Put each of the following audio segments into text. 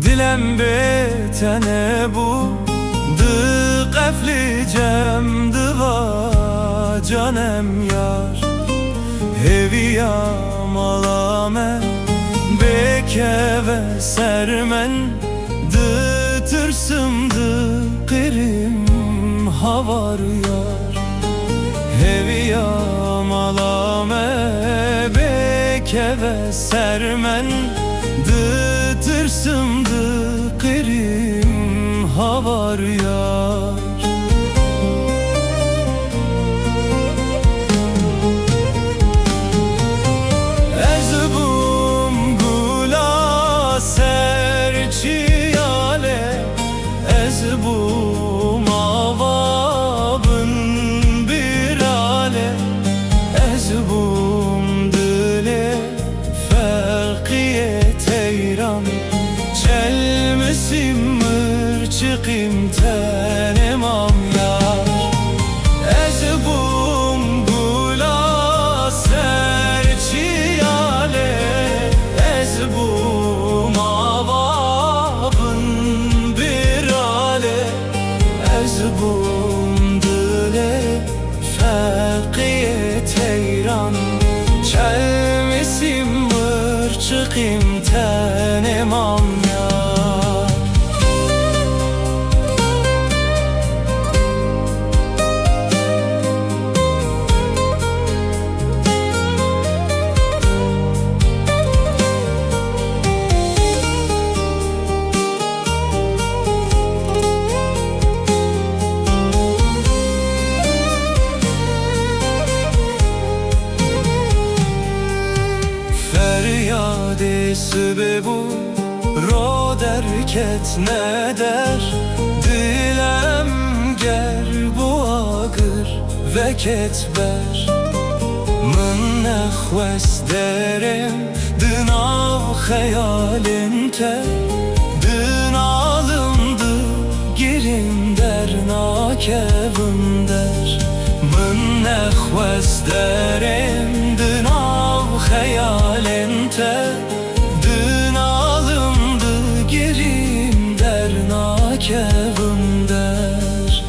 Dilem betene bu dı qefli cem dıva canem yar. Heviya malame beke ve sermen dı tırsım dı kırim havar yar. Heviya malame beke ve sermen dı tırsım dı kırim havar yar. Ezbum gula serçiyale, ezbum avabın birale, ezbum dile ferkiye teyran. Çelmesim mırçıkım tenemam yar. Ezbum gula serçiyale, ezbum avabın birale, ezbum dile ferkiye teyran. Çelmesim mırçıkım tenemam yar. Feryade sebebu ro derket ne der? Dilem ger bu agır ve ketber. Min nexwes derim dınav hayalin te. Dınalımdı girim der nakevim der. Min nexwes derim dınav hayalin te. Dınalımdı girim der nakevim der.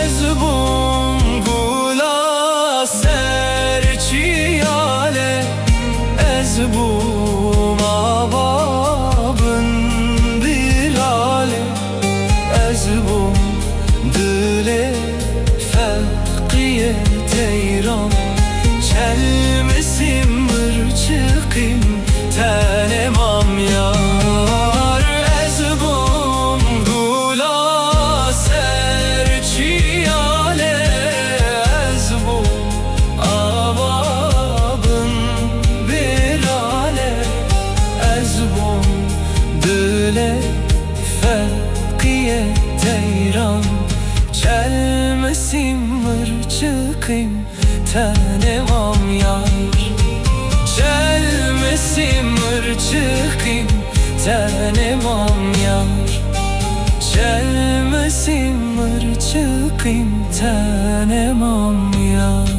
Ezbum gula serçiyale, ezbum avabın birale, ezbum dile ferkiye teyran. Çelmesim mırçıkım tenemam yar. Ezbum gula serçiyale, ezbum avabın birale, ezbum dile ferkiye teyran. Çelmesim mırçıkım tenemam yar. Çelmesim mırçıkım tenemam yar. Çelmesim mırçıkım tenemam yar.